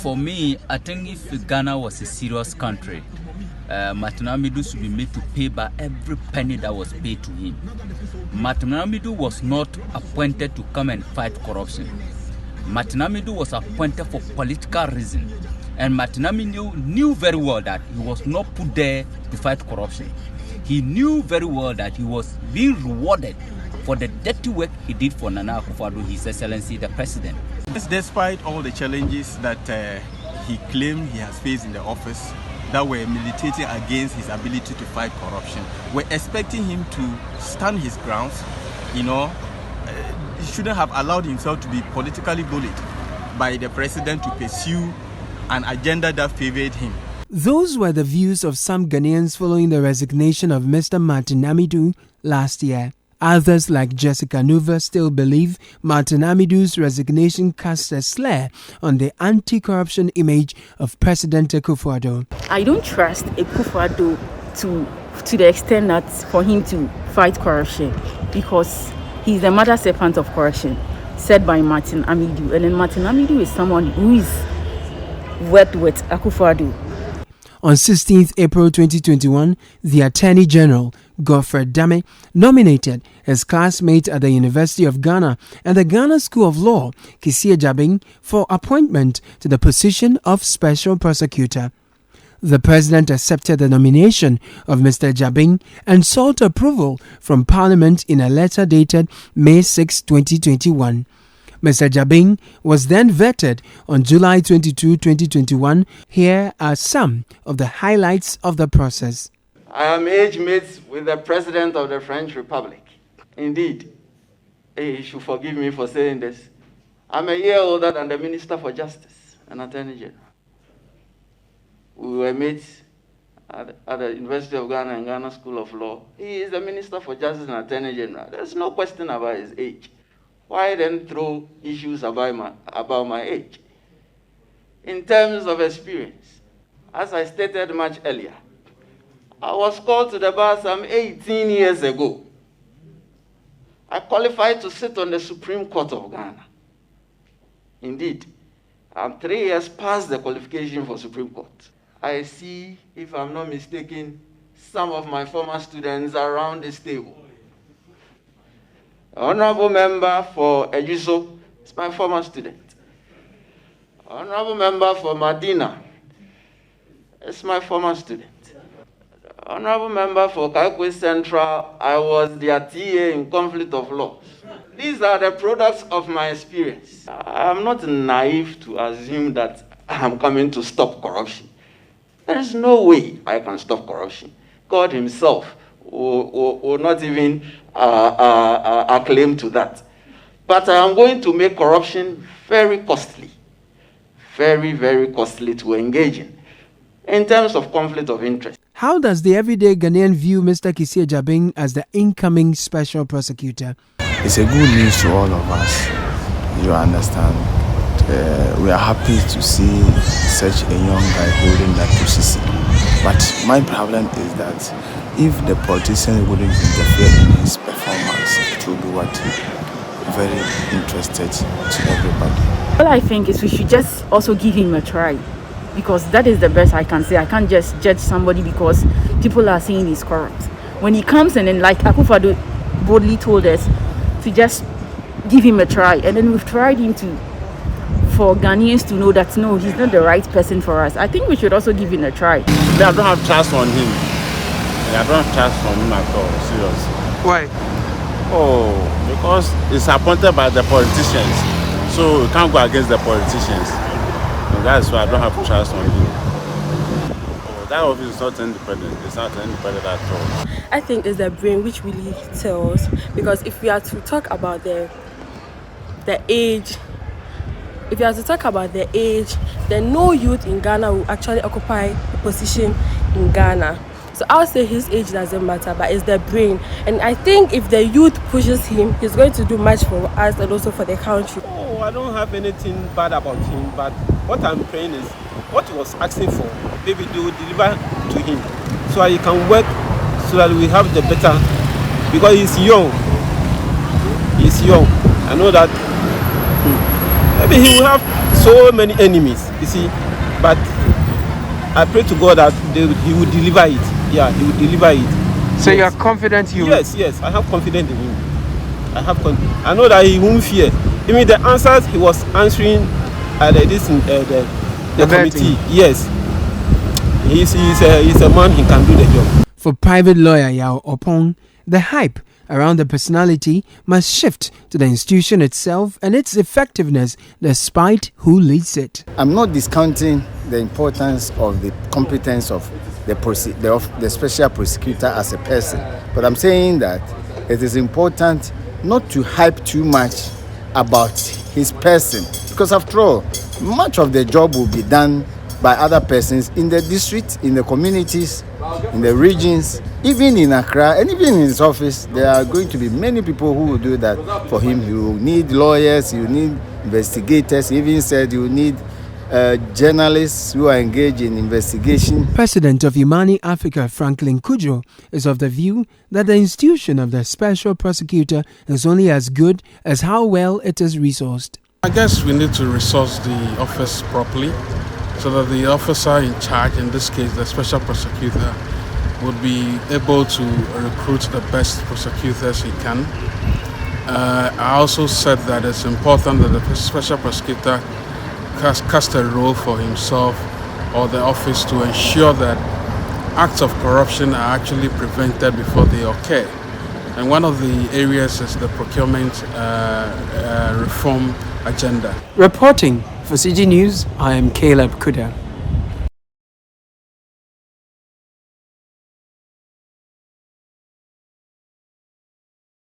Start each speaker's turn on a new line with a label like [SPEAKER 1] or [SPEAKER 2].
[SPEAKER 1] for me, I think if Ghana was a serious country, Martin Amidu should be made to pay back every penny that was paid to him. Martin Amidu was not appointed to come and fight corruption. Martin Amidu was appointed for political reasons. And Martin Amidu knew very well that he was not put there to fight corruption. He knew very well that he was being rewarded for the dirty work he did for Nana Akufo-Addo, His Excellency the President.
[SPEAKER 2] Despite all the challenges that he claimed he has faced in the office that were militating against his ability to fight corruption, we're expecting him to stand his grounds. He shouldn't have allowed himself to be politically bullied by the president to pursue an agenda that favored him.
[SPEAKER 3] Those were the views of some Ghanaians following the resignation of Mr. Martin Amidu last year. Others, like Jessica Nuva, still believe Martin Amidu's resignation casts a slur on the anti-corruption image of President Akufo-Addo.
[SPEAKER 4] I don't trust Akufo-Addo to the extent that for him to fight corruption, because he's the mother serpent of corruption, said by Martin Amidu. And then Martin Amidu is someone who is worked with Akufo-Addo.
[SPEAKER 3] On 16th April 2021, the Attorney General, Godfred Dame, nominated his classmate at the University of Ghana and the Ghana School of Law, Kissi Agyebeng, for appointment to the position of Special Prosecutor. The President accepted the nomination of Mr. Agyebeng and sought approval from Parliament in a letter dated May 6, 2021. Mr. Agyebeng was then vetted on July 22, 2021. Here are some of the highlights of the process.
[SPEAKER 5] I am age mates with the President of the French Republic. Indeed, he should forgive me for saying this. I'm a year older than the Minister for Justice and Attorney General. We were mates at the University of Ghana and Ghana School of Law. He is the Minister for Justice and Attorney General. There's no question about his age. Why then throw issues about my age? In terms of experience, as I stated much earlier, I was called to the bar some 18 years ago. I qualified to sit on the Supreme Court of Ghana. Indeed, I'm 3 years past the qualification for Supreme Court. I see, if I'm not mistaken, some of my former students around this table. Honorable Member for Ejiso is my former student. Honorable Member for Madina is my former student. Honorable Member for Kaikwe Central, I was their TA in conflict of laws. These are the products of my experience. I'm not naive to assume that I'm coming to stop corruption. There is no way I can stop corruption. God himself will not even acclaim to that. But I am going to make corruption very costly. Very, very costly to engage in terms of conflict of interest.
[SPEAKER 3] How does the everyday Ghanaian view Mr. Kissi Agyebeng as the incoming Special Prosecutor?
[SPEAKER 6] It's a good news to all of us. You understand? We are happy to see such a young guy holding that position. But my problem is that if the politician wouldn't interfere in his performance, it will be very interested to everybody.
[SPEAKER 4] All I think is we should just also give him a try, because that is the best I can say. I can't just judge somebody because people are saying he's corrupt. When he comes and then, like Akufo-Addo boldly told us, to just give him a try, and then we've tried him for Ghanaians to know that no, he's not the right person for us. I think we should also give him a try.
[SPEAKER 7] I don't have trust on him. I don't have trust on him at all, seriously.
[SPEAKER 3] Why?
[SPEAKER 7] Oh, because it's appointed by the politicians, so we can't go against the politicians. And that's why I don't have trust on him. Oh, that office is not independent. It's not independent at all.
[SPEAKER 8] I think it's the brain which really tells, because if we are to talk about the age, then no youth in Ghana will actually occupy a position in Ghana. So I would say his age doesn't matter, but it's the brain. And I think if the youth pushes him, he's going to do much for us and also for the country.
[SPEAKER 2] Oh, I don't have anything bad about him, but what I'm praying is what he was asking for, maybe they will deliver to him so he can work so that we have the better, because he's young. I know that maybe he will have
[SPEAKER 9] so many enemies, you see. But I pray to God that he will deliver it. Yeah, he will deliver it.
[SPEAKER 3] So you are confident you
[SPEAKER 9] Yes, I have confidence in him. I know that he won't fear. Even the answers he was answering at the committee. Yes, he's a man, he can do the job.
[SPEAKER 3] For private lawyer Yao OPPONG, the hype around the personality must shift to the institution itself and its effectiveness despite who leads it.
[SPEAKER 10] I'm not discounting the importance of the competence of the special prosecutor as a person, but I'm saying that it is important not to hype too much about his person, because after all, much of the job will be done by other persons in the district, in the communities, in the regions, even in Accra, and even in his office. There are going to be many people who will do that for him. You need lawyers, you need investigators. He even said you need journalists who are engaged in investigation.
[SPEAKER 3] President of Imani Africa, Franklin Kujo, is of the view that the institution of the special prosecutor is only as good as how well it is resourced.
[SPEAKER 11] I guess we need to resource the office properly, so that the officer in charge, in this case the special prosecutor, would be able to recruit the best prosecutors he can. I also said that it's important that the special prosecutor cast a role for himself or the office to ensure that acts of corruption are actually prevented before they occur. And one of the areas is the procurement reform agenda.
[SPEAKER 3] Reporting for CG News, I am Caleb Kuda.